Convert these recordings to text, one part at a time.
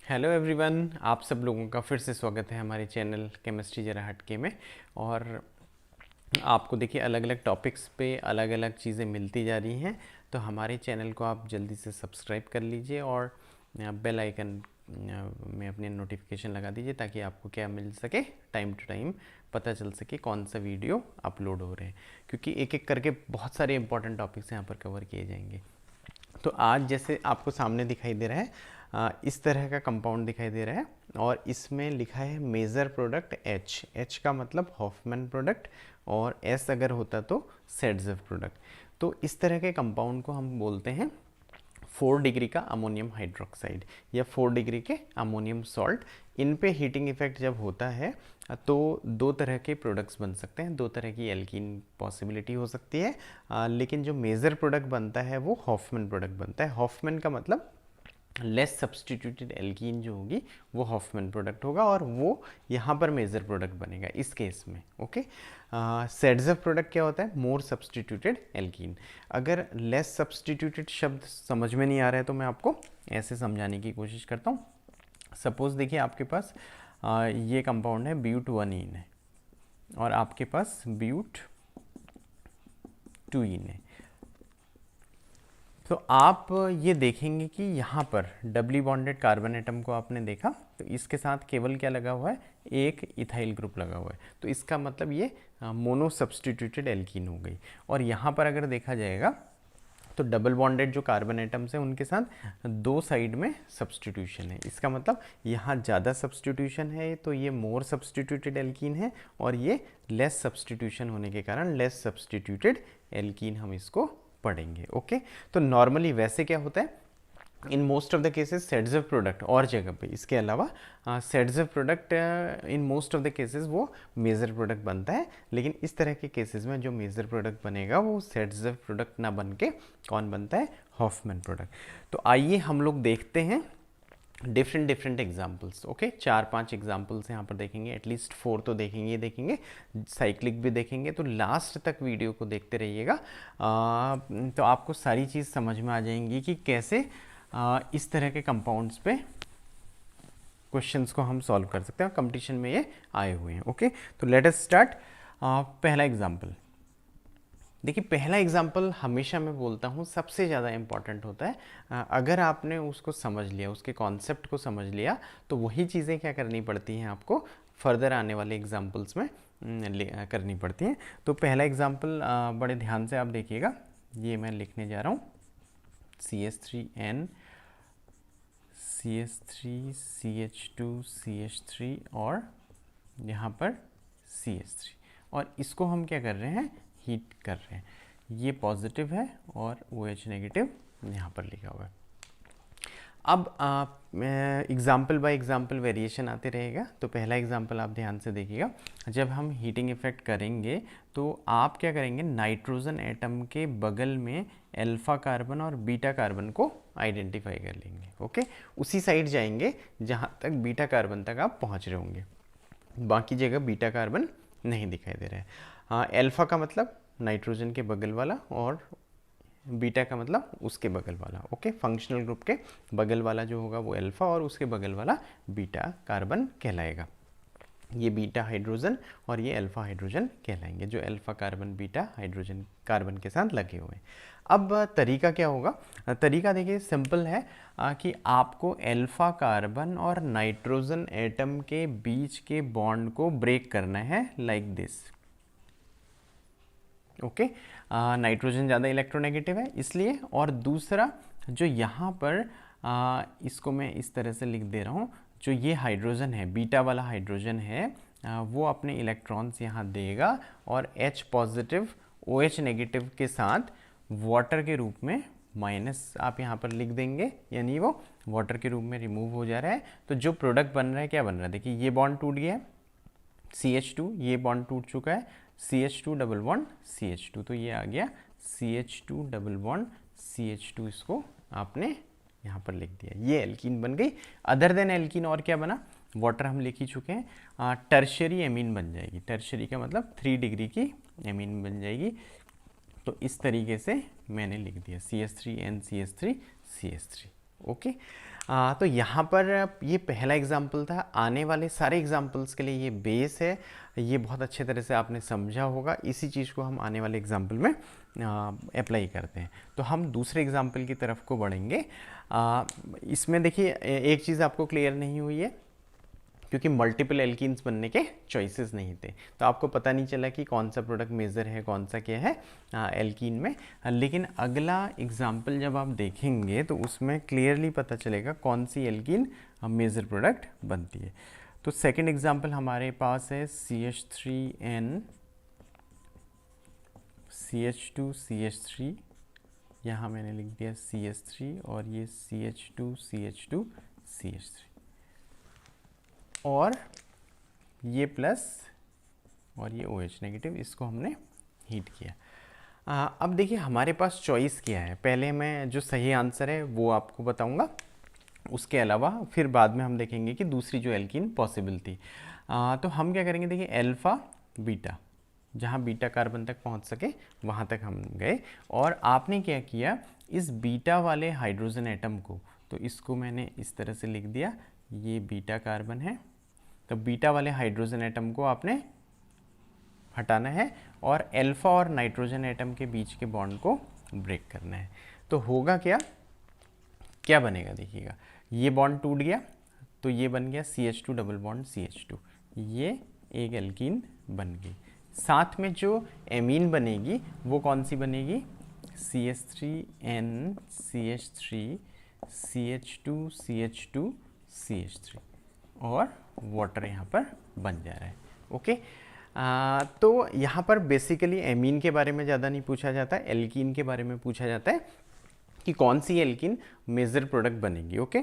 Hello everyone, आप सब लोगों का फिर से स्वागत है हमारे चैनल केमिस्ट्री जरा हटके में। और आपको देखिए अलग अलग टॉपिक्स पे अलग अलग चीज़ें मिलती जा रही हैं, तो हमारे चैनल को आप जल्दी से सब्सक्राइब कर लीजिए और बेल आइकन में अपने नोटिफिकेशन लगा दीजिए ताकि आपको क्या मिल सके, टाइम टू टाइम पता चल सके कौन सा वीडियो अपलोड हो रहे हैं, क्योंकि एक एक करके बहुत सारे इंपॉर्टेंट टॉपिक्स यहाँ पर कवर किए जाएंगे। तो आज जैसे आपको सामने दिखाई दे रहा है, इस तरह का कंपाउंड दिखाई दे रहा है और इसमें लिखा है मेजर प्रोडक्ट एच। एच का मतलब हॉफमैन प्रोडक्ट और एस अगर होता तो सेडजेव प्रोडक्ट। तो इस तरह के कंपाउंड को हम बोलते हैं 4 डिग्री का अमोनियम हाइड्रोक्साइड या 4 डिग्री के अमोनियम सॉल्ट। इन पे हीटिंग इफेक्ट जब होता है तो दो तरह के प्रोडक्ट्स बन सकते हैं, दो तरह की एल्कीन पॉसिबिलिटी हो सकती है। लेकिन जो मेजर प्रोडक्ट बनता है वो हॉफमैन प्रोडक्ट बनता है। हॉफमैन का मतलब लेस सब्सटीट्यूटेड एल्कीन जो होगी वो हॉफमैन प्रोडक्ट होगा और वो यहाँ पर मेजर प्रोडक्ट बनेगा इस केस में। ओके, सेडजेव प्रोडक्ट क्या होता है? More substituted alkene. अगर लेस सब्सटीट्यूटेड शब्द समझ में नहीं आ रहा है तो मैं आपको ऐसे समझाने की कोशिश करता हूँ। सपोज देखिए आपके पास ये कंपाउंड है ब्यूट 1इन है और आपके पास ब्यूट 2इन है। तो आप ये देखेंगे कि यहाँ पर डबली बॉन्डेड कार्बन एटम को आपने देखा तो इसके साथ केवल क्या लगा हुआ है? एक इथाइल ग्रुप लगा हुआ है। तो इसका मतलब ये मोनो सब्सटीट्यूटेड एल्कीन हो गई। और यहाँ पर अगर देखा जाएगा तो डबल बॉन्डेड जो कार्बन एटम्स हैं उनके साथ दो साइड में सब्सटीट्यूशन है। इसका मतलब यहाँ ज़्यादा सब्सटीट्यूशन है तो ये मोर सब्सटीट्यूटेड एल्कीन है और ये लेस सब्सटीट्यूशन होने के कारण लेस सब्सटीट्यूटेड एल्कीन हम इसको पढ़ेंगे। ओके, तो नॉर्मली वैसे क्या होता है in most of the cases सेडजेव प्रोडक्ट और जगह पे इसके अलावा सेडजेव product in most of the cases वो मेजर प्रोडक्ट बनता है। लेकिन इस तरह के केसेस में जो मेजर प्रोडक्ट बनेगा वो सेडजेव प्रोडक्ट ना बन के कौन बनता है? Hofmann product. तो आइए हम लोग देखते हैं डिफरेंट एग्जाम्पल्स। ओके, 4-5 एग्जाम्पल्स यहाँ पर देखेंगे, एटलीस्ट 4 तो देखेंगे, साइक्लिक भी देखेंगे। तो लास्ट तक वीडियो को देखते रहिएगा, तो आपको सारी चीज़ समझ में आ जाएंगी कि कैसे इस तरह के कंपाउंड्स पे क्वेश्चंस को हम सॉल्व कर सकते हैं। कंपटीशन में ये आए हुए हैं। ओके, तो लेट अस स्टार्ट। पहला एग्जाम्पल देखिए, पहला एग्जाम्पल हमेशा मैं बोलता हूँ सबसे ज़्यादा इम्पॉर्टेंट होता है। अगर आपने उसको समझ लिया, उसके कॉन्सेप्ट को समझ लिया, तो वही चीज़ें क्या करनी पड़ती हैं आपको फर्दर आने वाले एग्जाम्पल्स में करनी पड़ती हैं। तो पहला एग्जाम्पल बड़े ध्यान से आप देखिएगा, ये मैं लिखने जा रहा हूँ CH3N CH3 CH2 CH3 और यहाँ पर CH3, और इसको हम क्या कर रहे हैं? हीट कर रहे हैं। ये पॉजिटिव है और OH नेगेटिव यहाँ पर लिखा हुआ है। अब एग्जाम्पल बाय एग्जाम्पल वेरिएशन आते रहेगा। तो पहला एग्जाम्पल आप ध्यान से देखिएगा, जब हम हीटिंग इफेक्ट करेंगे तो आप क्या करेंगे? नाइट्रोजन एटम के बगल में अल्फा कार्बन और बीटा कार्बन को आइडेंटिफाई कर लेंगे। ओके, उसी साइड जाएंगे जहाँ तक बीटा कार्बन तक आप पहुँच रहे होंगे, बाकी जगह बीटा कार्बन नहीं दिखाई दे रहा है। अल्फा का मतलब नाइट्रोजन के बगल वाला और बीटा का मतलब उसके बगल वाला। ओके, फंक्शनल ग्रुप के बगल वाला जो होगा वो अल्फा और उसके बगल वाला बीटा कार्बन कहलाएगा। ये बीटा हाइड्रोजन और ये अल्फा हाइड्रोजन कहलाएंगे, जो alpha carbon beta hydrogen carbon के साथ लगे हुए हैं। अब तरीका क्या होगा? तरीका देखिए सिंपल है, कि आपको अल्फा कार्बन और नाइट्रोजन एटम के बीच के बॉन्ड को ब्रेक करना है लाइक दिस। ओके, नाइट्रोजन ज़्यादा इलेक्ट्रोनेगेटिव है इसलिए, और दूसरा जो यहाँ पर इसको मैं इस तरह से लिख दे रहा हूँ, जो ये हाइड्रोजन है, बीटा वाला हाइड्रोजन है, वो अपने इलेक्ट्रॉन्स यहाँ देगा और H पॉजिटिव OH नेगेटिव के साथ वाटर के रूप में माइनस आप यहाँ पर लिख देंगे, यानी वो वाटर के रूप में रिमूव हो जा रहा है। तो जो प्रोडक्ट बन रहा है, क्या बन रहा है? देखिए ये बॉन्ड टूट गया है CH2, ये बॉन्ड टूट चुका है CH2 डबल बॉन्ड CH2, तो ये आ गया CH2 डबल बॉन्ड CH2, इसको आपने यहाँ पर लिख दिया, ये एल्कीन बन गई। अदर देन एल्कीन और क्या बना? वाटर हम लिख ही चुके हैं, टर्शरी एमीन बन जाएगी। टर्शरी का मतलब 3 डिग्री की एमीन बन जाएगी। तो इस तरीके से मैंने लिख दिया CH3N CH3 CH3। ओके, तो यहाँ पर ये पहला एग्जाम्पल था। आने वाले सारे एग्जाम्पल्स के लिए ये बेस है, ये बहुत अच्छे तरह से आपने समझा होगा। इसी चीज़ को हम आने वाले एग्जाम्पल में अप्लाई करते हैं। तो हम दूसरे एग्जाम्पल की तरफ को बढ़ेंगे। इसमें देखिए एक चीज़ आपको क्लियर नहीं हुई है, क्योंकि मल्टीपल एल्कीन्स बनने के चॉइसेस नहीं थे, तो आपको पता नहीं चला कि कौन सा प्रोडक्ट मेजर है, कौन सा क्या है एल्कीन में। लेकिन अगला एग्जाम्पल जब आप देखेंगे तो उसमें क्लियरली पता चलेगा कौन सी एल्कीन मेजर प्रोडक्ट बनती है। तो सेकंड एग्जाम्पल हमारे पास है CH3N CH2 CH3, यहाँ मैंने लिख दिया CH3 और ये CH2 CH2 CH3 और ये प्लस और ये OH नेगेटिव, इसको हमने हीट किया। अब देखिए हमारे पास चॉइस क्या है। पहले मैं जो सही आंसर है वो आपको बताऊंगा, उसके अलावा फिर बाद में हम देखेंगे कि दूसरी जो एल्कीन पॉसिबल थी। तो हम क्या करेंगे, देखिए अल्फ़ा बीटा, जहाँ बीटा कार्बन तक पहुँच सके वहाँ तक हम गए। और आपने क्या किया, इस बीटा वाले हाइड्रोजन एटम को, तो इसको मैंने इस तरह से लिख दिया, ये बीटा कार्बन है। तो बीटा वाले हाइड्रोजन एटम को आपने हटाना है और अल्फा और नाइट्रोजन एटम के बीच के बॉन्ड को ब्रेक करना है। तो होगा क्या, क्या बनेगा देखिएगा, ये बॉन्ड टूट गया तो ये बन गया CH2 डबल बॉन्ड CH2, ये एक एल्कीन बन गई। साथ में जो एमीन बनेगी वो कौन सी बनेगी, CH3N CH3 CH2 CH2 CH3 और वाटर यहाँ पर बन जा रहा है। ओके, तो यहाँ पर बेसिकली एमीन के बारे में ज़्यादा नहीं पूछा जाता, एल्कीन के बारे में पूछा जाता है कि कौन सी एल्कीन मेजर प्रोडक्ट बनेगी। ओके,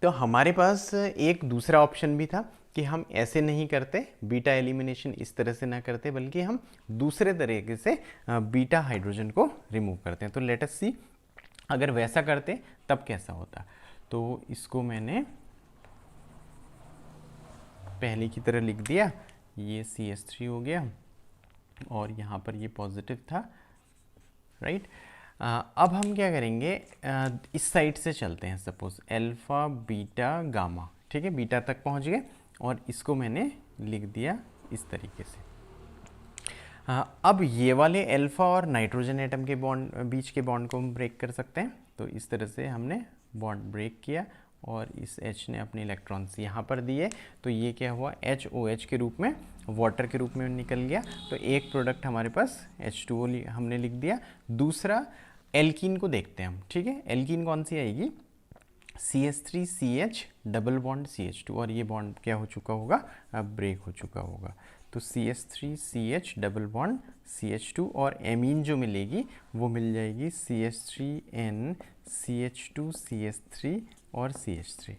तो हमारे पास एक दूसरा ऑप्शन भी था कि हम ऐसे नहीं करते, बीटा एलिमिनेशन इस तरह से ना करते, बल्कि हम दूसरे तरीके से बीटा हाइड्रोजन को रिमूव करते हैं। तो लेट अस सी, अगर वैसा करते तब कैसा होता। तो इसको मैंने पहले की तरह लिख दिया, ये CH3 हो गया और यहाँ पर ये पॉजिटिव था, राइट। अब हम क्या करेंगे, इस साइड से चलते हैं, सपोज अल्फ़ा बीटा गामा, ठीक है, बीटा तक पहुँच गए और इसको मैंने लिख दिया इस तरीके से। अब ये वाले अल्फ़ा और नाइट्रोजन एटम के बॉन्ड बीच के बॉन्ड को हम ब्रेक कर सकते हैं। तो इस तरह से हमने बॉन्ड ब्रेक किया और इस H ने अपने इलेक्ट्रॉन्स यहाँ पर दिए, तो ये क्या हुआ, HOH के रूप में, वाटर के रूप में निकल गया। तो एक प्रोडक्ट हमारे पास H2O हमने लिख दिया। दूसरा एल्कीन को देखते हैं हम, ठीक है। एल्कीन कौन सी आएगी, CH3CH डबल बॉन्ड CH2 और ये बॉन्ड क्या हो चुका होगा, अब ब्रेक हो चुका होगा। तो CH3CH डबल बॉन्ड CH2 और एमीन जो मिलेगी वो मिल जाएगी CH3N CH2 CH3 और CH3।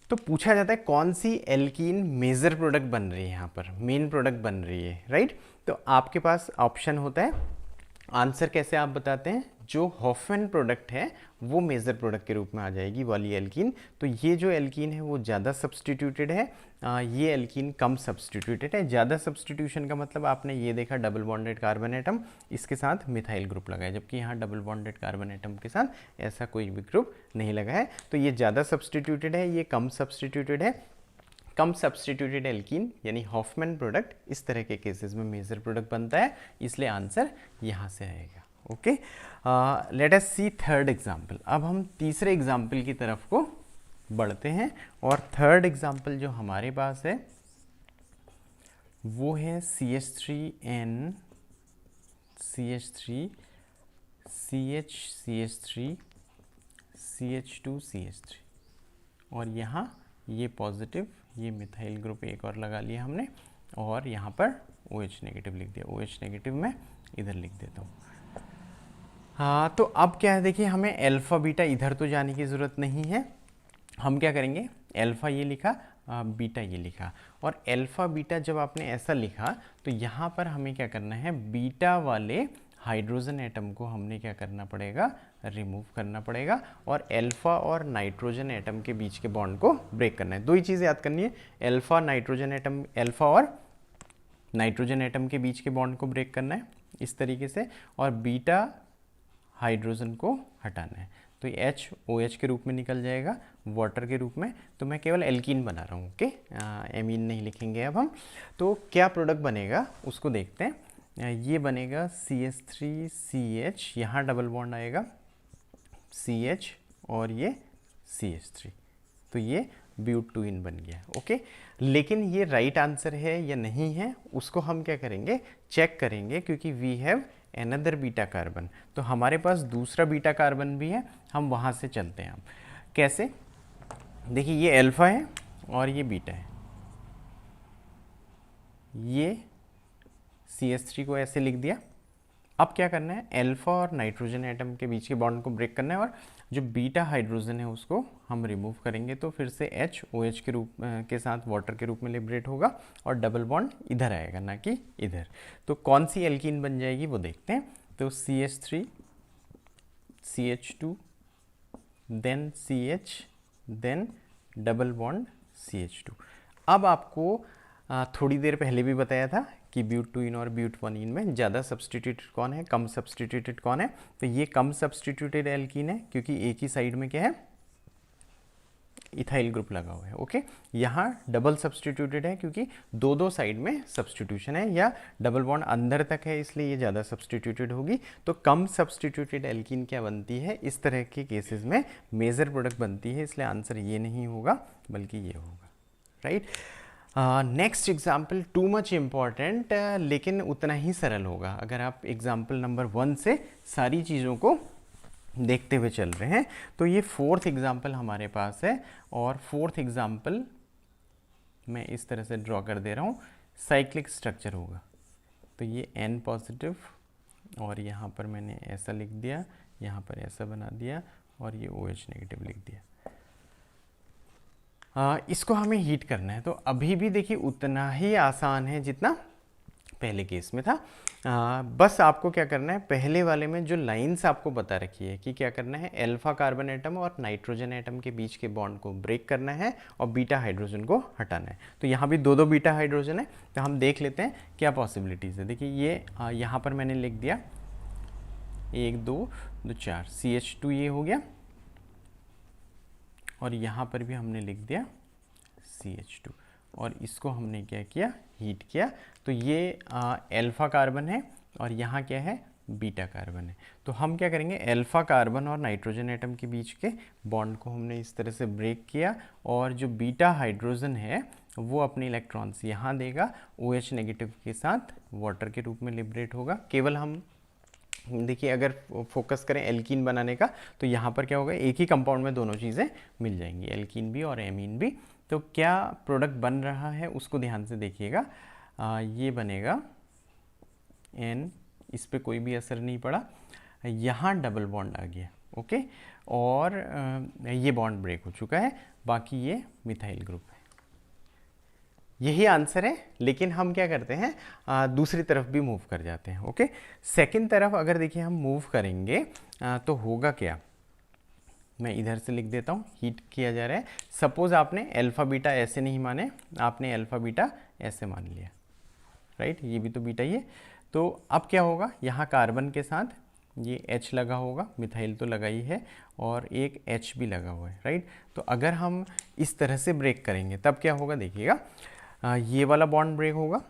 तो पूछा जाता है कौन सी एल्कीन मेजर प्रोडक्ट बन रही है, यहाँ पर मेन प्रोडक्ट बन रही है, राइट। तो आपके पास ऑप्शन होता है, आंसर कैसे आप बताते हैं, जो हॉफमैन प्रोडक्ट है वो मेजर प्रोडक्ट के रूप में आ जाएगी वाली एल्कीन। तो ये जो एल्कीन है वो ज़्यादा सब्सटीट्यूटेड है, ये एल्कीन कम सब्सटीट्यूटेड है। ज़्यादा सब्सटीट्यूशन का मतलब आपने ये देखा, डबल बॉन्डेड कार्बन एटम इसके साथ मिथाइल ग्रुप लगा है, जबकि यहाँ डबल बॉन्डेड कार्बन एटम के साथ ऐसा कोई भी ग्रुप नहीं लगा है। तो ये ज़्यादा सब्सटीट्यूटेड है, ये कम सब्सटीट्यूटेड है। कम सब्सटीट्यूटेड एल्कीन यानी हॉफमैन प्रोडक्ट इस तरह के केसेस में मेजर प्रोडक्ट बनता है, इसलिए आंसर यहाँ से आएगा। ओके, लेट अस सी थर्ड एग्जाम्पल। अब हम तीसरे एग्जाम्पल की तरफ को बढ़ते हैं और थर्ड एग्जाम्पल जो हमारे पास है वो है CH3N CH3 CH CH2 CH3 और यहाँ ये पॉजिटिव, ये मिथाइल ग्रुप एक और लगा लिया हमने और यहाँ पर OH नेगेटिव लिख दिया। OH नेगेटिव मैं इधर लिख देता हूँ। हाँ, तो अब क्या है, देखिए हमें अल्फ़ा बीटा इधर तो जाने की ज़रूरत नहीं है। हम क्या करेंगे, अल्फ़ा ये लिखा, बीटा ये लिखा, और अल्फ़ा बीटा जब आपने ऐसा लिखा तो यहाँ पर हमें क्या करना है, बीटा वाले हाइड्रोजन एटम को हमने क्या करना पड़ेगा, रिमूव करना पड़ेगा और अल्फ़ा और नाइट्रोजन एटम के बीच के बॉन्ड को ब्रेक करना है। दो ही चीज़ें याद करनी है, अल्फ़ा नाइट्रोजन एटम, अल्फ़ा और नाइट्रोजन एटम के बीच के बॉन्ड को ब्रेक करना है इस तरीके से, और बीटा हाइड्रोजन को हटाना है। तो ये H OH के रूप में निकल जाएगा वाटर के रूप में। तो मैं केवल एल्कीन बना रहा हूँ, ओके, एमीन नहीं लिखेंगे अब हम। तो क्या प्रोडक्ट बनेगा उसको देखते हैं। ये बनेगा CH3CH, यहाँ डबल बॉन्ड आएगा CH और ये CH3, तो ये ब्यूट-2-इन बन गया, ओके। लेकिन ये राइट आंसर है या नहीं है उसको हम क्या करेंगे, चेक करेंगे, क्योंकि we have another beta carbon. तो हमारे पास दूसरा बीटा कार्बन भी है, हम वहाँ से चलते हैं। हम कैसे, देखिए ये अल्फा है और ये बीटा है। ये CH3 को ऐसे लिख दिया। अब क्या करना है, अल्फा और नाइट्रोजन एटम के बीच के बॉन्ड को ब्रेक करना है और जो बीटा हाइड्रोजन है उसको हम रिमूव करेंगे। तो फिर से H OH के रूप के साथ वाटर के रूप में लिबरेट होगा और डबल बॉन्ड इधर आएगा, ना कि इधर। तो कौन सी एल्कीन बन जाएगी वो देखते हैं। तो CH3 CH2 then CH then double bond CH2। अब आपको थोड़ी देर पहले भी बताया था कि ब्यूट-2-इन और ब्यूट-1-इन में ज़्यादा सब्सटीट्यूटेड कौन है, कम सब्सटीट्यूटेड कौन है। तो ये कम सब्सटीट्यूटेड एल्कीन है, क्योंकि एक ही साइड में क्या है, इथाइल ग्रुप लगा हुआ है, ओके। यहाँ डबल सब्सटीट्यूटेड है, क्योंकि दो दो साइड में सब्सटीट्यूशन है, या डबल बॉन्ड अंदर तक है, इसलिए ये ज़्यादा सब्सटीट्यूटेड होगी। तो कम सब्सटीट्यूटेड एल्कीन क्या बनती है, इस तरह के केसेस में मेजर प्रोडक्ट बनती है, इसलिए आंसर ये नहीं होगा बल्कि ये होगा, right. Next example too much important, लेकिन उतना ही सरल होगा अगर आप एग्जाम्पल नंबर 1 से सारी चीज़ों को देखते हुए चल रहे हैं। तो ये फोर्थ एग्जाम्पल हमारे पास है, और फोर्थ एग्जाम्पल मैं इस तरह से ड्रॉ कर दे रहा हूँ। साइक्लिक स्ट्रक्चर होगा, तो ये N पॉजिटिव और यहाँ पर मैंने ऐसा लिख दिया, यहाँ पर ऐसा बना दिया और ये OH नेगेटिव लिख दिया। इसको हमें हीट करना है। तो अभी भी देखिए उतना ही आसान है जितना पहले केस में था। बस आपको क्या करना है, पहले वाले में जो लाइंस आपको बता रखी है कि क्या करना है, अल्फा कार्बन एटम और नाइट्रोजन एटम के बीच के बॉन्ड को ब्रेक करना है और बीटा हाइड्रोजन को हटाना है। तो यहाँ भी दो दो बीटा हाइड्रोजन है, तो हम देख लेते हैं क्या पॉसिबिलिटीज़ है। देखिए ये यहाँ पर मैंने लिख दिया 1 2 2 4 CH2 ये हो गया, और यहाँ पर भी हमने लिख दिया CH2, और इसको हमने क्या किया, हीट किया। तो ये अल्फा कार्बन है और यहाँ क्या है, बीटा कार्बन है। तो हम क्या करेंगे, अल्फा कार्बन और नाइट्रोजन एटम के बीच के बॉन्ड को हमने इस तरह से ब्रेक किया, और जो बीटा हाइड्रोजन है वो अपने इलेक्ट्रॉन्स यहाँ देगा, OH नेगेटिव के साथ वाटर के रूप में लिबरेट होगा। केवल हम देखिए अगर फोकस करें एल्कीन बनाने का, तो यहाँ पर क्या होगा, एक ही कंपाउंड में दोनों चीज़ें मिल जाएंगी, एल्कीन भी और एमीन भी। तो क्या प्रोडक्ट बन रहा है उसको ध्यान से देखिएगा। ये बनेगा N, इस पर कोई भी असर नहीं पड़ा, यहाँ डबल बॉन्ड आ गया, ओके, और ये बॉन्ड ब्रेक हो चुका है, बाकी ये मिथाइल ग्रुप है। यही आंसर है, लेकिन हम क्या करते हैं, दूसरी तरफ भी मूव कर जाते हैं, ओके। सेकंड तरफ अगर देखिए हम मूव करेंगे तो होगा क्या, मैं इधर से लिख देता हूँ, हीट किया जा रहा है। सपोज आपने अल्फा बीटा ऐसे नहीं माने, आपने अल्फा बीटा ऐसे मान लिया, राइट, ये भी तो बीटा ही है। तो अब क्या होगा, यहाँ कार्बन के साथ ये H लगा होगा, मिथाइल तो लगा ही है, और एक H भी लगा हुआ है, राइट। तो अगर हम इस तरह से ब्रेक करेंगे तब क्या होगा, देखिएगा ये वाला बॉन्ड ब्रेक होगा,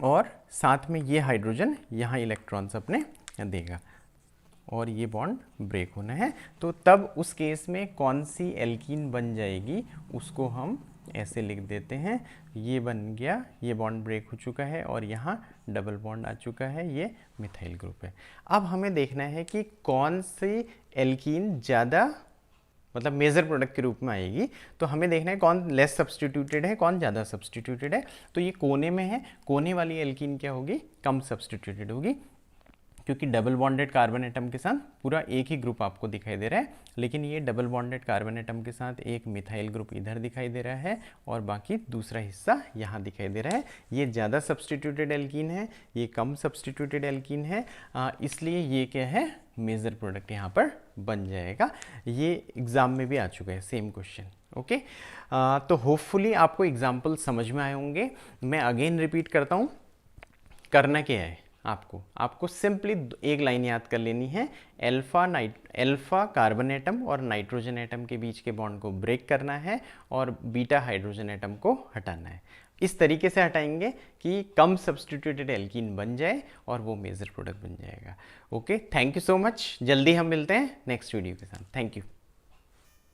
और साथ में ये हाइड्रोजन यहाँ इलेक्ट्रॉन्स अपने देगा, और ये बॉन्ड ब्रेक होना है। तो तब उस केस में कौन सी एल्कीन बन जाएगी उसको हम ऐसे लिख देते हैं, ये बन गया, ये बॉन्ड ब्रेक हो चुका है और यहाँ डबल बॉन्ड आ चुका है, ये मिथाइल ग्रुप है। अब हमें देखना है कि कौन सी एल्कीन ज़्यादा मतलब मेजर प्रोडक्ट के रूप में आएगी। तो हमें देखना है कौन लेस सब्सटीट्यूटेड है, कौन ज़्यादा सब्सटीट्यूटेड है। तो ये कोने में है, कोने वाली एल्कीन क्या होगी, कम सब्सटीट्यूटेड होगी, क्योंकि डबल बॉन्डेड कार्बन एटम के साथ पूरा एक ही ग्रुप आपको दिखाई दे रहा है, लेकिन ये डबल बॉन्डेड कार्बन एटम के साथ एक मिथाइल ग्रुप इधर दिखाई दे रहा है और बाकी दूसरा हिस्सा यहाँ दिखाई दे रहा है। ये ज़्यादा सब्सटीट्यूटेड एल्कीन है, ये कम सब्सटीट्यूटेड एल्कीन है, इसलिए ये क्या है, मेजर प्रोडक्ट यहाँ पर बन जाएगा। ये एग्ज़ाम में भी आ चुका है सेम क्वेश्चन, ओके। तो होपफुली आपको एग्जाम्पल समझ में आए होंगे। मैं अगेन रिपीट करता हूँ, करना क्या है, आपको सिंपली एक लाइन याद कर लेनी है, अल्फा कार्बन एटम और नाइट्रोजन एटम के बीच के बॉन्ड को ब्रेक करना है और बीटा हाइड्रोजन एटम को हटाना है। इस तरीके से हटाएंगे कि कम सब्स्टिट्यूटेड एल्कीन बन जाए और वो मेजर प्रोडक्ट बन जाएगा। Okay, thank you so much. जल्दी हम मिलते हैं नेक्स्ट वीडियो के साथ। Thank you.